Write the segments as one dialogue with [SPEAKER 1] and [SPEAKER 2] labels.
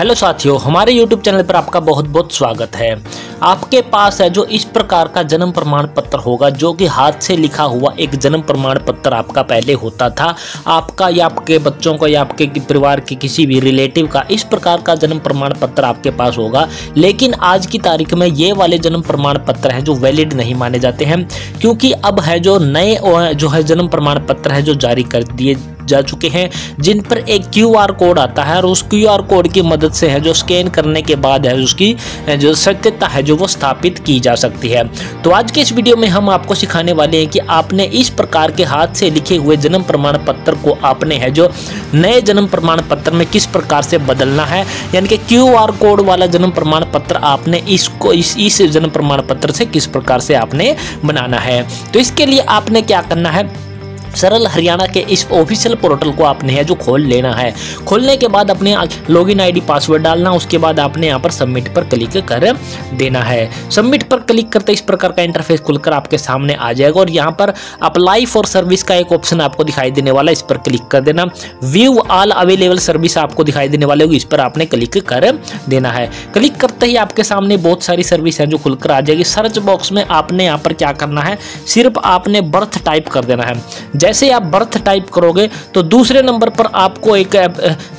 [SPEAKER 1] Hello साथियों, हमारे YouTube channel पर आपका बहुत बहुत स्वागत है। आपके पास है जो इस प्रकार का जन्म प्रमाण पत्र होगा, जो कि हाथ से लिखा हुआ एक जन्म प्रमाण पत्र आपका पहले होता था। आपका या आपके बच्चों का या आपके परिवार के किसी भी रिलेटिव का इस प्रकार का जन्म प्रमाण पत्र आपके पास होगा। लेकिन आज की तारीख में ये वाले जन्म प्रमाण पत्र हैं जो वैलिड नहीं माने जाते हैं, क्योंकि अब है जो नए जो है जन्म प्रमाण पत्र है जो जारी कर दिए जा चुके हैं, जिन पर एक QR कोड आता है और उस QR कोड की मदद से है जो स्कैन करने के बाद है उसकी जो सत्यता है जो वो स्थापित की जा सकती है। तो आज के इस वीडियो में हम आपको सिखाने वाले हैं कि आपने इस प्रकार के हाथ से लिखे हुए जन्म प्रमाण पत्र को आपने है जो नए जन्म प्रमाण पत्र में किस प्रकार से बदलना है, यानी कि QR कोड वाला जन्म प्रमाण पत्र आपने इस जन्म प्रमाण पत्र से किस प्रकार से आपने बनाना है। तो इसके लिए आपने क्या करना है, सरल हरियाणा के इस ऑफिशियल पोर्टल को आपने है जो खोल लेना है। खोलने के बाद अपने लॉगिन आईडी पासवर्ड डालना, उसके बाद आपने यहाँ पर सबमिट पर क्लिक कर देना है। सबमिट पर क्लिक करते इस प्रकार का इंटरफेस खुलकर आपके सामने आ जाएगा और यहाँ पर अप्लाई फॉर सर्विस का एक ऑप्शन आपको दिखाई देने वाला है, इस पर क्लिक कर देना। व्यू ऑल अवेलेबल सर्विस आपको दिखाई देने वाले होगी, इस पर आपने क्लिक कर देना है। क्लिक करते ही आपके सामने बहुत सारी सर्विस है जो खुलकर आ जाएगी। सर्च बॉक्स में आपने यहाँ पर क्या करना है, सिर्फ आपने बर्थ टाइप कर देना है। जैसे आप बर्थ टाइप करोगे तो दूसरे नंबर पर आपको एक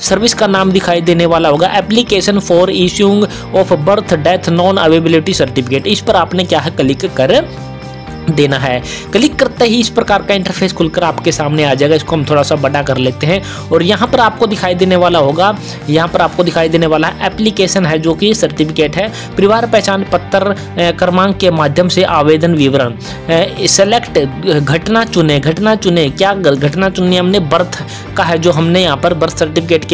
[SPEAKER 1] सर्विस का नाम दिखाई देने वाला होगा, application for issuing of birth death non availability certificate. इस पर आपने क्या है क्लिक कर देना है। क्लिक करते ही इस प्रकार का इंटरफेस खुलकर आपके सामने आ जाएगा। इसको हम थोड़ा सा बड़ा कर लेते हैं और यहाँ पर आपको दिखाई देने वाला होगा, यहाँ पर आपको दिखाई देने वाला है एप्लीकेशन है जो कि सर्टिफिकेट है, परिवार पहचान पत्र क्रमांक के माध्यम से आवेदन विवरण, सेलेक्ट घटना चुने। घटना चुने, क्या घटना चुननी, हमने बर्थ का है जो हमने यहाँ पर बर्थ सर्टिफिकेट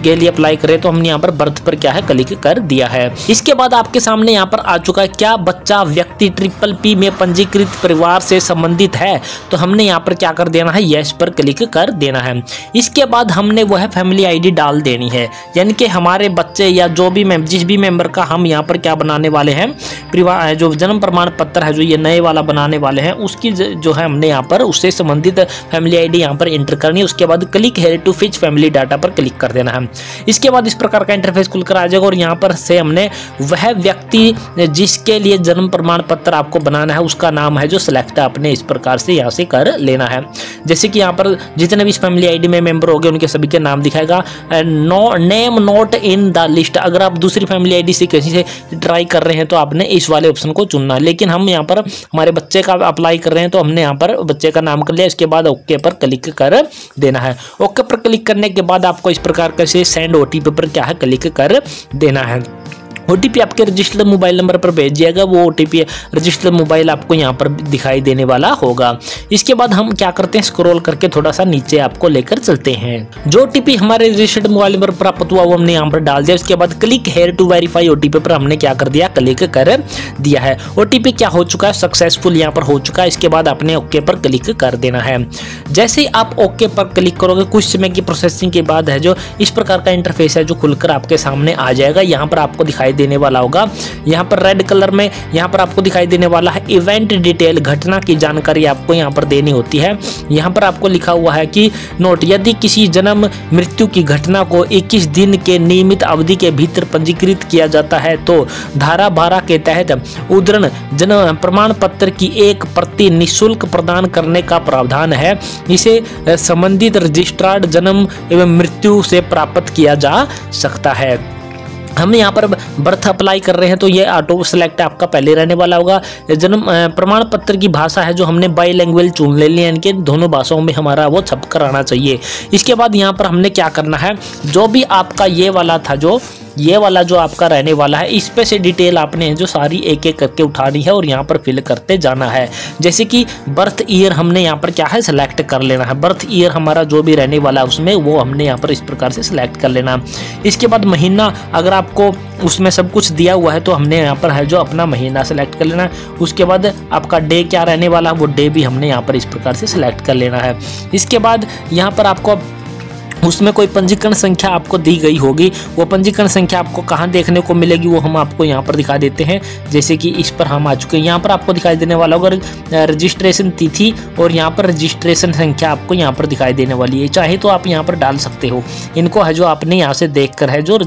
[SPEAKER 1] के लिए अप्लाई करें तो हमने यहाँ पर बर्थ पर क्या है क्लिक कर दिया है। इसके बाद आपके सामने यहाँ पर आ चुका है, क्या बच्चा व्यक्ति PPP में पंजीकृत परिवार से संबंधित है, तो हमने यहाँ पर क्या कर देना है, यस पर क्लिक कर देना है। इसके बाद हमने वो है फैमिली आईडी डाल देनी है, यानी कि हमारे बच्चे या जो भी जिस भी मेंबर का हम यहाँ पर क्या बनाने वाले हैं, परिवार जो जन्म प्रमाण पत्र है जो ये नए वाला बनाने वाले हैं, उसकी जो है हमने यहाँ पर उससे संबंधित फैमिली आईडी यहाँ पर एंटर करनी है। उसके बाद click here to fetch family data पर क्लिक कर देना है। इसके बाद इस प्रकार का इंटरफेस खुलकर आ जाएगा और यहाँ पर से हमने वह व्यक्ति जिसके लिए जन्म प्रमाण पत्र आपको बनाना है उसका नाम है जो सिलेक्ट आपने इस प्रकार से यहाँ से कर लेना है। जैसे कि यहाँ पर जितने भी इस फैमिली आईडी में मेंबर हो गए उनके सभी के नाम दिखाएगा। Name not in the list, अगर आप दूसरी फैमिली आईडी से किसी से ट्राई कर रहे हैं तो आपने इस वाले ऑप्शन को चुनना है। लेकिन हम यहाँ पर हमारे बच्चे का अप्लाई कर रहे हैं तो हमने यहाँ पर बच्चे का नाम कर लिया। इसके बाद ओके पर क्लिक कर देना है। ओके पर क्लिक करने के बाद आपको इस प्रकार का से सेंड OTP पर क्या है क्लिक कर देना है। OTP आपके रजिस्टर्ड मोबाइल नंबर पर भेज जाएगा। वो OTP रजिस्टर्ड मोबाइल आपको यहाँ पर दिखाई देने वाला होगा। इसके बाद हम क्या करते हैं, स्क्रॉल करके थोड़ा सा नीचे आपको लेकर चलते हैं। जो OTP हमारे रजिस्टर्ड मोबाइल नंबर पर प्राप्त हुआ वो हमने यहाँ पर डाल दिया। उसके बाद click here to verify OTP पर हमने क्या कर दिया, क्लिक कर दिया है। OTP क्या हो चुका है, सक्सेसफुल यहाँ पर हो चुका है। इसके बाद आपने ओके पर क्लिक कर देना है। जैसे ही आप ओके पर क्लिक करोगे कुछ समय की प्रोसेसिंग के बाद है जो इस प्रकार का इंटरफेस है जो खुलकर आपके सामने आ जाएगा। यहाँ पर आपको दिखाई देने वाला होगा, यहाँ पर रेड कलर में यहाँ पर आपको दिखाई देने वाला है इवेंट डिटेल, घटना की जानकारी आपको यहाँ पर देनी होती है। यहाँ पर आपको लिखा हुआ है कि नोट, यदि किसी जन्म मृत्यु की घटना को 21 दिन के नियमित अवधि के भीतर पंजीकृत किया जाता है तो धारा 12 के तहत उद्धरण जन्म प्रमाण पत्र की एक प्रति निःशुल्क प्रदान करने का प्रावधान है। इसे संबंधित रजिस्ट्रार्ड जन्म एवं मृत्यु से प्राप्त किया जा सकता है। हम यहाँ पर बर्थ अप्लाई कर रहे हैं तो ये ऑटो सेलेक्ट आपका पहले रहने वाला होगा। जन्म प्रमाण पत्र की भाषा है जो हमने बाई लैंग्वेज चुन ले ली है, इनके दोनों भाषाओं में हमारा वो छप कर आना चाहिए। इसके बाद यहाँ पर हमने क्या करना है, जो भी आपका ये वाला जो आपका रहने वाला है इस पे से डिटेल आपने जो सारी एक एक करके उठानी है और यहाँ पर फिल करते जाना है। जैसे कि बर्थ ईयर हमने यहाँ पर क्या है सिलेक्ट कर लेना है। बर्थ ईयर हमारा जो भी रहने वाला है उसमें वो हमने यहाँ पर इस प्रकार से सिलेक्ट कर लेना। इसके बाद महीना, अगर आपको उसमें सब कुछ दिया हुआ है तो हमने यहाँ पर है जो अपना महीना सेलेक्ट कर लेना है। उसके बाद आपका डे क्या रहने वाला है वो डे भी हमने यहाँ पर इस प्रकार से सिलेक्ट कर लेना है। इसके बाद यहाँ पर आपको उसमें कोई पंजीकरण संख्या आपको दी गई होगी। वो पंजीकरण संख्या आपको कहाँ देखने को मिलेगी वो हम आपको यहाँ पर दिखा देते हैं। जैसे कि इस पर हम आ चुके हैं, यहाँ पर आपको दिखाई देने वाला होगा रजिस्ट्रेशन तिथि और यहाँ पर रजिस्ट्रेशन संख्या आपको यहाँ पर दिखाई देने वाली है। चाहे तो आप यहाँ पर डाल सकते हो, इनको है जो आपने यहाँ से देख कर है जो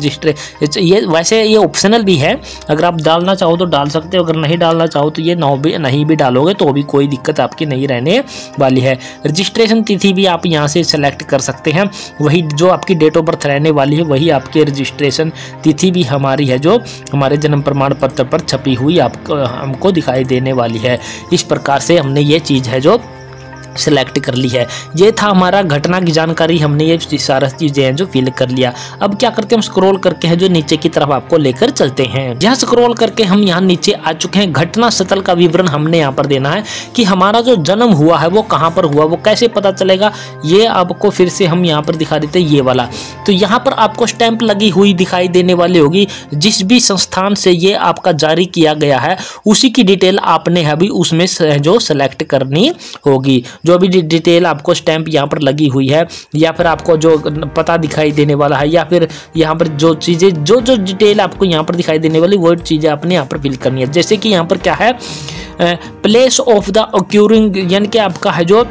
[SPEAKER 1] ये वैसे ये ऑप्शनल भी है, अगर आप डालना चाहो तो डाल सकते हो, अगर नहीं डालना चाहो तो ये नहीं भी डालोगे तो भी कोई दिक्कत आपकी नहीं रहने वाली है। रजिस्ट्रेशन तिथि भी आप यहाँ से सेलेक्ट कर सकते हैं, वही जो आपकी डेट ऑफ बर्थ रहने वाली है वही आपकी रजिस्ट्रेशन तिथि भी हमारी है जो हमारे जन्म प्रमाण पत्र पर छपी हुई आपको हमको दिखाई देने वाली है। इस प्रकार से हमने ये चीज़ है जो सिलेक्ट कर ली है। ये था हमारा घटना की जानकारी, हमने ये सारा चीजें हैं जो फिल कर लिया। अब क्या करते हैं, हम स्क्रॉल करके है जो नीचे की तरफ आपको लेकर चलते हैं। यहाँ स्क्रॉल करके हम यहाँ नीचे आ चुके हैं। घटना स्थल का विवरण हमने यहाँ पर देना है कि हमारा जो जन्म हुआ है वो कहाँ पर हुआ, वो कैसे पता चलेगा, ये आपको फिर से हम यहाँ पर दिखा देते हैं ये वाला। तो यहाँ पर आपको स्टैंप लगी हुई दिखाई देने वाली होगी, जिस भी संस्थान से ये आपका जारी किया गया है उसी की डिटेल आपने अभी उसमें जो सेलेक्ट करनी होगी। जो भी डिटेल आपको स्टैंप यहाँ पर लगी हुई है या फिर आपको जो पता दिखाई देने वाला है या फिर यहाँ पर जो चीज़ें जो डिटेल आपको यहाँ पर दिखाई देने वाली वो चीज़ें आपने यहाँ पर फिल करनी है। जैसे कि यहाँ पर क्या है, प्लेस ऑफ द ऑक्यूरिंग, यानी कि आपका है जो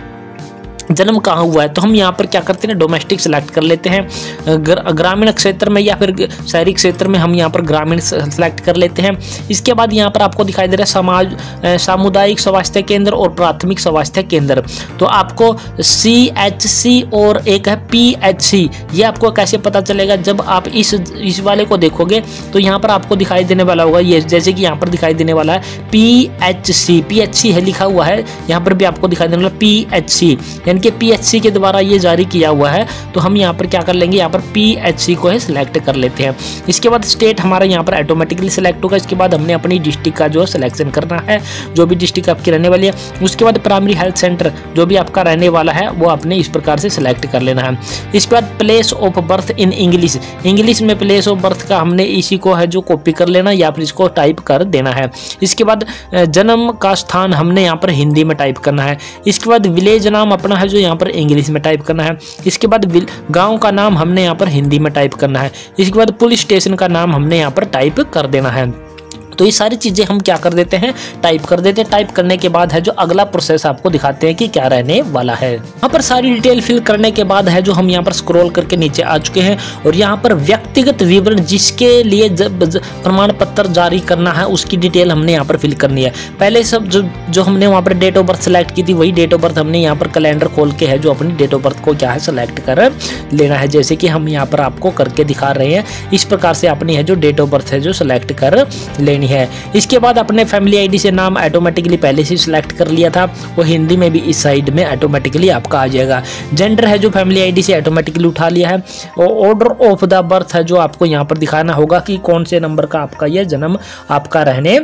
[SPEAKER 1] जन्म कहाँ हुआ है, तो हम यहाँ पर क्या करते हैं डोमेस्टिक सेलेक्ट कर लेते हैं। ग्रामीण क्षेत्र में या फिर शहरी क्षेत्र में हम यहाँ पर ग्रामीण सेलेक्ट कर लेते हैं। इसके बाद यहाँ पर आपको दिखाई दे रहा है सामुदायिक स्वास्थ्य केंद्र और प्राथमिक स्वास्थ्य केंद्र। तो आपको CHC और एक है PHC, ये आपको कैसे पता चलेगा, जब आप इस वाले को देखोगे तो यहाँ पर आपको दिखाई देने वाला होगा ये, जैसे कि यहाँ पर दिखाई देने वाला है PHC है लिखा हुआ है, यहाँ पर भी आपको दिखाई देने वाला PHC, यानी कि PHC के द्वारा ये जारी किया हुआ है। तो हम यहाँ पर क्या कर लेंगे, यहाँ पर PHC को है सिलेक्ट कर लेते हैं। इसके बाद स्टेट हमारा यहाँ पर ऑटोमेटिकली सिलेक्ट होगा। इसके बाद हमने अपनी डिस्ट्रिक्ट का जो सिलेक्शन करना है, जो भी डिस्ट्रिक्ट आपकी रहने वाली है। उसके बाद प्राइमरी हेल्थ सेंटर जो भी आपका रहने वाला है वो आपने इस प्रकार से सिलेक्ट कर लेना है। इसके बाद place of birth in English में प्लेस ऑफ बर्थ का हमने इसी को है जो कॉपी कर लेना या फिर इसको टाइप कर देना है। इसके बाद जन्म का स्थान हमने यहाँ पर हिंदी में टाइप करना है। इसके बाद विलेज नाम अपना है जो यहाँ पर इंग्लिश में टाइप करना है। इसके बाद गांव का नाम हमने यहाँ पर हिंदी में टाइप करना है। इसके बाद पुलिस स्टेशन का नाम हमने यहाँ पर टाइप कर देना है। तो ये सारी चीज़ें हम क्या कर देते हैं, टाइप कर देते हैं। टाइप करने के बाद है जो अगला प्रोसेस आपको दिखाते हैं कि क्या रहने वाला है। यहाँ पर सारी डिटेल फिल करने के बाद है जो हम यहाँ पर स्क्रॉल करके नीचे आ चुके हैं और यहाँ पर व्यक्तिगत विवरण जिसके लिए प्रमाण पत्र जारी करना है उसकी डिटेल हमने यहाँ पर फिल करनी है। पहले सब जो हमने वहाँ पर डेट ऑफ बर्थ सेलेक्ट की थी वही डेट ऑफ बर्थ हमने यहाँ पर कैलेंडर खोल के है जो अपनी डेट ऑफ बर्थ को क्या है सेलेक्ट कर लेना है, जैसे कि हम यहाँ पर आपको करके दिखा रहे हैं। इस प्रकार से अपनी है जो डेट ऑफ बर्थ है जो सेलेक्ट कर लेनी है। इसके बाद अपने फैमिली आईडी से नाम ऑटोमेटिकली पहले से सिलेक्ट कर लिया था, वो हिंदी में भी इस साइड में ऑटोमेटिकली आपका आ जाएगा। जेंडर है जो फैमिली आईडी से ऑटोमेटिकली उठा लिया है। और ऑर्डर ऑफ द बर्थ है जो आपको यहाँ पर दिखाना होगा कि कौन से नंबर का आपका यह जन्म आपका रहने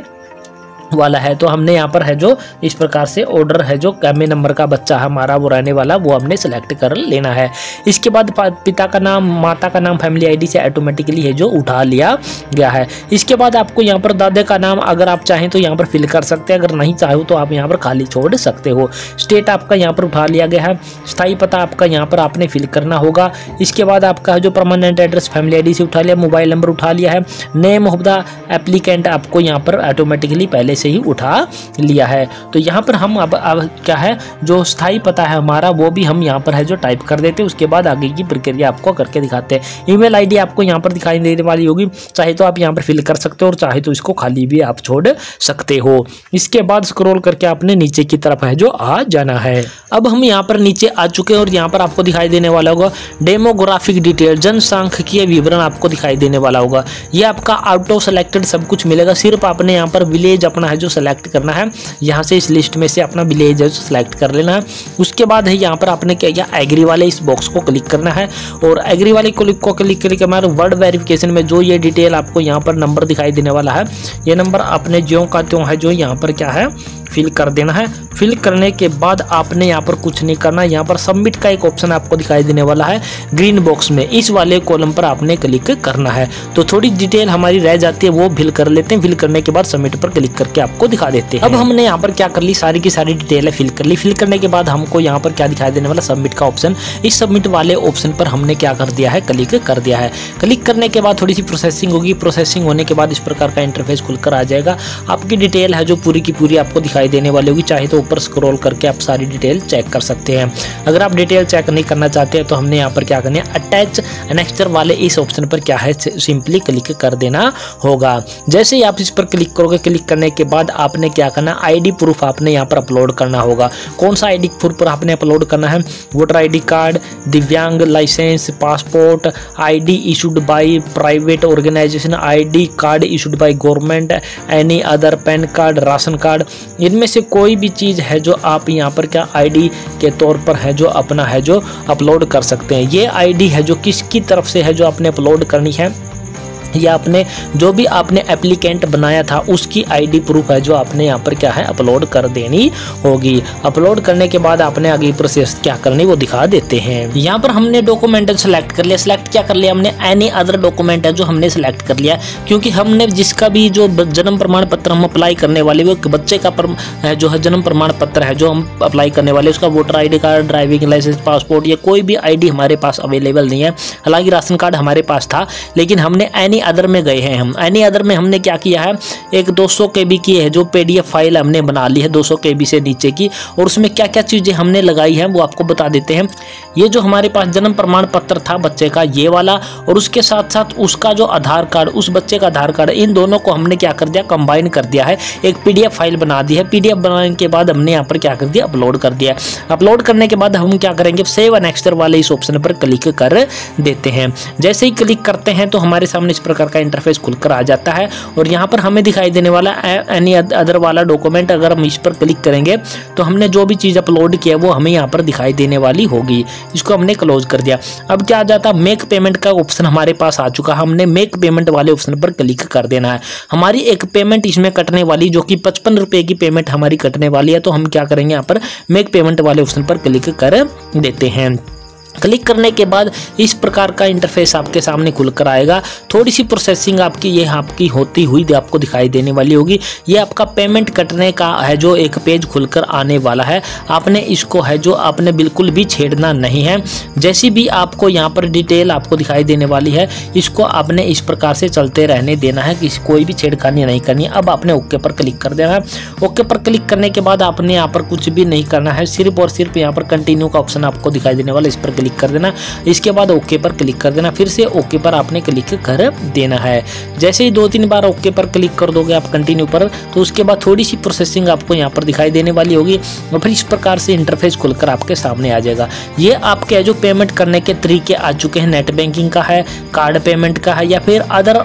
[SPEAKER 1] वाला है। तो हमने यहाँ पर है जो इस प्रकार से ऑर्डर है जो कैमे नंबर का बच्चा हमारा वो रहने वाला वो हमने सेलेक्ट कर लेना है। इसके बाद पिता का नाम माता का नाम फैमिली आईडी से ऑटोमेटिकली है जो उठा लिया गया है। इसके बाद आपको यहाँ पर दादे का नाम अगर आप चाहें तो यहाँ पर फिल कर सकते हैं, अगर नहीं चाहो तो आप यहाँ पर खाली छोड़ सकते हो। स्टेट आपका यहाँ पर उठा लिया गया है। स्थायी पता आपका यहाँ पर आपने फिल करना होगा। इसके बाद आपका जो परमानेंट एड्रेस फैमिली आईडी से उठा लिया, मोबाइल नंबर उठा लिया है। नेम ऑफ द एप्लीकेंट आपको यहाँ पर ऑटोमेटिकली पहले से ही उठा लिया है। तो यहाँ पर हम अब क्या है जो स्थायी पता है हमारा वो भी हम यहाँ पर है जो टाइप कर देते हैं। उसके बाद आगे की प्रक्रिया आपको करके दिखाते हैं। ईमेल आईडी आपको यहाँ पर दिखाई देने वाली होगी, चाहे तो आप यहाँ पर फिल कर सकते हो और चाहे तो इसको खाली भी आप छोड़ सकते हो। इसके बाद स्क्रॉल करके आपने नीचे की तरफ है जो आ जाना है। अब हम यहाँ पर नीचे आ चुके हैं और यहाँ पर आपको दिखाई देने वाला होगा डेमोग्राफिक डिटेल, जनसांख्यिकीय विवरण आपको दिखाई देने वाला होगा। ये आपका ऑटो सेलेक्टेड सब कुछ मिलेगा, सिर्फ आपने यहाँ पर विलेज अपना है जो सेलेक्ट करना है। यहाँ से इस लिस्ट में से अपना विलेज है सेलेक्ट कर लेना है। उसके बाद है यहाँ पर आपने क्या किया, एग्री वाले इस बॉक्स को क्लिक करना है और एग्री वाले को क्लिक करके हमारे वर्ड वेरिफिकेशन में जो ये डिटेल आपको यहाँ पर नंबर दिखाई देने वाला है, ये नंबर अपने ज्यों का त्यों है जो यहाँ पर क्या है फिल कर देना है। फिल करने के बाद आपने यहाँ पर कुछ नहीं करना, यहाँ पर सबमिट का एक ऑप्शन आपको दिखाई देने वाला है ग्रीन बॉक्स में, इस वाले कॉलम पर आपने क्लिक करना है। तो थोड़ी डिटेल हमारी रह जाती है वो फिल कर लेते हैं। फिल करने के बाद सबमिट पर क्लिक करके करके आपको दिखा देते हैं। अब हमने यहाँ पर क्या कर ली, सारी की सारी डिटेल फिल कर ली। फिल करने के बाद हमको यहाँ पर क्या दिखाई देने वाला, सबमिट का ऑप्शन। इस सबमिट वाले ऑप्शन पर हमने क्या कर दिया है, क्लिक कर दिया है। क्लिक करने के बाद थोड़ी सी प्रोसेसिंग होगी। प्रोसेसिंग होने के बाद इस प्रकार का इंटरफेस खुलकर आ जाएगा। आपकी डिटेल है जो पूरी की पूरी आपको दिखाई देने वाली होगी। चाहे तो ऊपर स्क्रॉल करके आप सारी डिटेल चेक कर सकते हैं। अगर आप डिटेल चेक नहीं करना चाहते हैं तो हमने यहाँ पर क्या करना है, अटैच एनेक्स्चर वाले इस ऑप्शन पर क्या है, सिंपली क्लिक कर देना होगा। जैसे ही आप इस पर क्लिक करोगे, क्लिक करने के बाद आपने क्या करना, आईडी प्रूफ आपने यहाँ पर अपलोड करना होगा। कौन सा आईडी प्रूफ आपने अपलोड करना है, वोटर आईडी कार्ड, दिव्यांग licence, passport, ID issued by private organisation, ID card issued by government, any other, PAN card, ration card, इनमें से कोई भी चीज़ है जो आप यहाँ पर क्या आईडी के तौर पर है जो अपना है जो अपलोड कर सकते हैं। ये आईडी है जो किसकी तरफ से है जो आपने अपलोड करनी है, या आपने जो भी आपने एप्लीकेंट बनाया था उसकी आईडी प्रूफ है जो आपने यहाँ पर क्या है अपलोड कर देनी होगी। अपलोड करने के बाद आपने आगे प्रोसेस क्या करनी वो दिखा देते हैं। यहाँ पर हमने डॉक्यूमेंट सेलेक्ट कर लिया। सेलेक्ट क्या कर लिया हमने, एनी अदर डॉक्यूमेंट है जो हमने सेलेक्ट कर लिया, क्योंकि हमने जिसका भी जो जन्म प्रमाण पत्र हम अप्लाई करने वाले, वो बच्चे का जो है जन्म प्रमाण पत्र है जो हम अप्लाई करने वाले, उसका voter ID card, driving licence, passport, या कोई भी आईडी हमारे पास अवेलेबल नहीं है। हालांकि राशन कार्ड हमारे पास था, लेकिन हमने एनी अदर में गए हैं। हम एनी अदर में हमने क्या किया है, एक 200 KB की है जो PDF फाइल हमने बना ली है, 200 KB से नीचे की, और उसमें क्या क्या चीज़ें हमने लगाई हैं वो आपको बता देते हैं। ये जो हमारे पास जन्म प्रमाण पत्र था बच्चे का, ये वाला, और उसके साथ साथ उसका जो आधार कार्ड, उस बच्चे का आधार कार्ड, इन दोनों को हमने क्या कर दिया, कंबाइन कर दिया है, एक PDF फाइल बना दी है। PDF बनाने के बाद हमने यहाँ पर क्या कर दिया, अपलोड कर दिया। अपलोड करने के बाद हम क्या करेंगे, सेव एनेक्स्चर वाले इस ऑप्शन पर क्लिक कर देते हैं। जैसे ही क्लिक करते हैं तो हमारे सामने इस प्रकार का इंटरफेस खुलकर आ जाता है, और यहाँ पर हमें दिखाई देने वाला एनी अदर वाला डॉक्यूमेंट। अगर हम इस पर क्लिक करेंगे तो हमने जो भी चीज़ अपलोड किया वो हमें यहाँ पर दिखाई देने वाली होगी। इसको हमने क्लोज कर दिया। अब क्या आ जाता, मेक पेमेंट का ऑप्शन हमारे पास आ चुका। हमने मेक पेमेंट वाले ऑप्शन पर क्लिक कर देना है। हमारी एक पेमेंट इसमें कटने वाली, जो कि 55 रुपये की पेमेंट हमारी कटने वाली है, तो हम क्या करेंगे, यहाँ पर मेक पेमेंट वाले ऑप्शन पर क्लिक कर देते हैं। क्लिक करने के बाद इस प्रकार का इंटरफेस आपके सामने खुलकर आएगा। थोड़ी सी प्रोसेसिंग आपकी ये आपकी होती हुई आपको दिखाई देने वाली होगी। ये आपका पेमेंट कटने का है जो एक पेज खुलकर आने वाला है। आपने इसको है जो आपने बिल्कुल भी छेड़ना नहीं है। जैसी भी आपको यहाँ पर डिटेल आपको दिखाई देने वाली है, इसको आपने इस प्रकार से चलते रहने देना है, कि कोई भी छेड़खानी नहीं करनी है। अब आपने ओके पर क्लिक कर देना है। ओके पर क्लिक करने के बाद आपने यहाँ पर कुछ भी नहीं करना है, सिर्फ और सिर्फ यहाँ पर कंटिन्यू का ऑप्शन आपको दिखाई देने वाला, इस पर क्लिक कर देना। इसके बाद ओके पर क्लिक कर देना। फिर से ओके पर आपने क्लिक कर देना है। जैसे ही 2-3 बार ओके पर क्लिक कर दोगे आप कंटिन्यू पर, तो उसके बाद थोड़ी सी प्रोसेसिंग आपको यहाँ पर दिखाई देने वाली होगी, और फिर इस प्रकार से इंटरफेस खुलकर आपके सामने आ जाएगा। ये आपके जो पेमेंट करने के तरीके आ चुके हैं, नेट बैंकिंग का है, कार्ड पेमेंट का है, या फिर अदर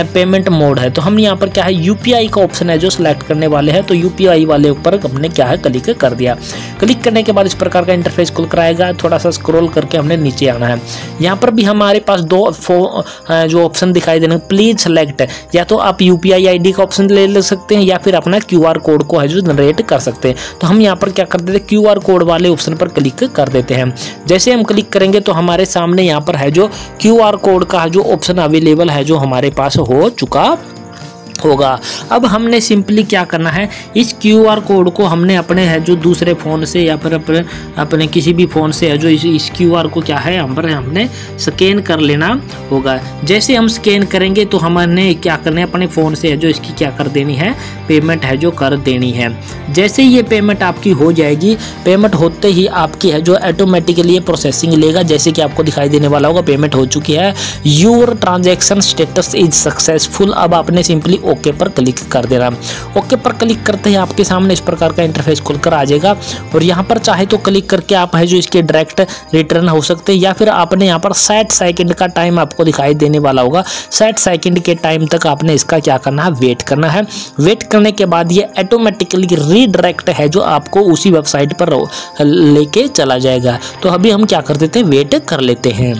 [SPEAKER 1] पेमेंट मोड है। तो हम यहाँ पर क्या है, UPI का ऑप्शन है जो सिलेक्ट करने वाले हैं, तो UPI वाले ऊपर हमने क्या है क्लिक कर दिया। क्लिक करने के बाद इस प्रकार का इंटरफेस खुलकर आएगा। थोड़ा सा स्क्रॉल करके हमने नीचे आना है। यहाँ पर भी हमारे पास 2 जो ऑप्शन दिखाई देने, प्लीज सेलेक्ट, या तो आप UPI ID का ऑप्शन ले सकते हैं, या फिर अपना QR कोड को है जो जनरेट कर सकते हैं। तो हम यहाँ पर क्या कर देते हैं, QR कोड वाले ऑप्शन पर क्लिक कर देते हैं। जैसे हम क्लिक करेंगे तो हमारे सामने यहाँ पर है जो QR कोड का जो ऑप्शन अवेलेबल है जो हमारे पास हो चुका होगा। अब हमने सिंपली क्या करना है, इस QR कोड को हमने अपने है जो दूसरे फ़ोन से या फिर अपने किसी भी फ़ोन से है जो इस QR को क्या है हमने स्कैन कर लेना होगा। जैसे हम स्कैन करेंगे तो हमने क्या करना है, अपने फ़ोन से है जो इसकी क्या कर देनी है, पेमेंट है जो कर देनी है। जैसे ही ये पेमेंट आपकी हो जाएगी, पेमेंट होते ही आपकी है जो ऑटोमेटिकली प्रोसेसिंग लेगा। जैसे कि आपको दिखाई देने वाला होगा, पेमेंट हो चुकी है, your transaction status is successful. अब आपने सिंपली ओके पर क्लिक कर देना। ओके पर क्लिक करते ही आपके सामने इस प्रकार का इंटरफेस खुलकर आ जाएगा, और यहाँ पर चाहे तो क्लिक करके आप है जो इसके डायरेक्ट रिटर्न हो सकते हैं, या फिर आपने यहाँ पर 60 सेकंड का टाइम आपको दिखाई देने वाला होगा। 60 सेकंड के टाइम तक आपने इसका क्या करना है, वेट करना है। वेट करने के बाद ये ऑटोमेटिकली रीडायरेक्ट है जो आपको उसी वेबसाइट पर लेके चला जाएगा। तो अभी हम क्या कर देते हैं, वेट कर लेते हैं।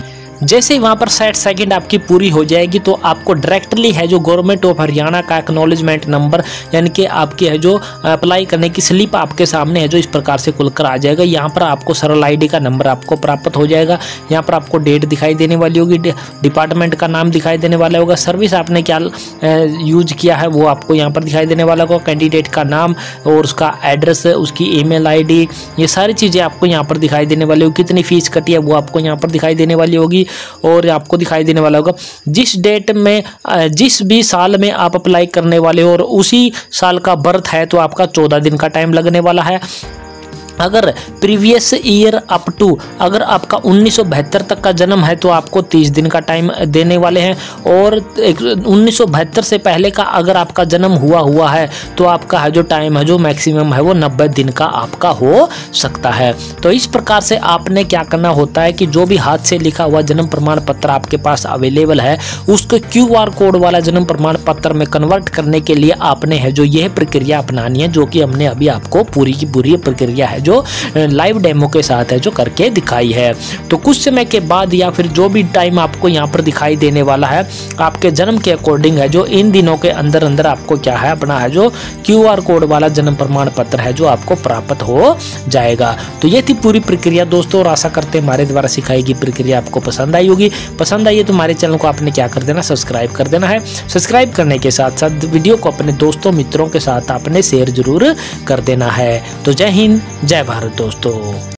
[SPEAKER 1] जैसे ही वहाँ पर 60 सेकंड आपकी पूरी हो जाएगी तो आपको डायरेक्टली है जो गवर्नमेंट ऑफ हरियाणा का एक्नॉलेजमेंट नंबर यानी कि आपकी है जो अप्लाई करने की स्लिप आपके सामने है जो इस प्रकार से खुलकर आ जाएगा। यहाँ पर आपको सरल आईडी का नंबर आपको प्राप्त हो जाएगा। यहाँ पर आपको डेट दिखाई देने वाली होगी, डिपार्टमेंट का नाम दिखाई देने वाला होगा, सर्विस आपने क्या यूज किया है वो आपको यहाँ पर दिखाई देने वाला होगा, कैंडिडेट का नाम और उसका एड्रेस, उसकी ईमेल आईडी, ये सारी चीज़ें आपको यहाँ पर दिखाई देने वाली होगी। कितनी फीस कटी है वो आपको यहाँ पर दिखाई देने वाली होगी और आपको दिखाई देने वाला होगा जिस डेट में जिस भी साल में आप अप्लाई करने वाले हो और उसी साल का बर्थ है तो आपका 14 दिन का टाइम लगने वाला है। अगर प्रीवियस ईयर अप टू अगर आपका 1972 तक का जन्म है तो आपको 30 दिन का टाइम देने वाले हैं और 1972 से पहले का अगर आपका जन्म हुआ है तो आपका है जो टाइम है जो मैक्सिमम है वो 90 दिन का आपका हो सकता है। तो इस प्रकार से आपने क्या करना होता है कि जो भी हाथ से लिखा हुआ जन्म प्रमाण पत्र आपके पास अवेलेबल है उसको QR कोड वाला जन्म प्रमाण पत्र में कन्वर्ट करने के लिए आपने है जो यह प्रक्रिया अपनानी है, जो कि हमने अभी आपको पूरी की पूरी प्रक्रिया है जो लाइव डेमो के साथ है जो करके दिखाई है। तो कुछ समय के बाद या फिर जो भी टाइम आपको यहाँ पर दिखाई देने वाला है आपके जन्म के अकॉर्डिंग है जो इन दिनों के अंदर अंदर आपको क्या है अपना है जो QR कोड वाला जन्म प्रमाण पत्र है जो आपको प्राप्त हो जाएगा। तो ये थी पूरी प्रक्रिया दोस्तों और आशा करते हैं हमारे द्वारा सिखाई गई प्रक्रिया आपको पसंद आई होगी। पसंद आई है तो हमारे चैनल को आपने क्या कर देना, सब्सक्राइब कर देना है। सब्सक्राइब करने के साथ साथ वीडियो को अपने दोस्तों मित्रों के साथ आपने शेयर जरूर कर देना है। तो जय हिंद, जय भारत दोस्तों।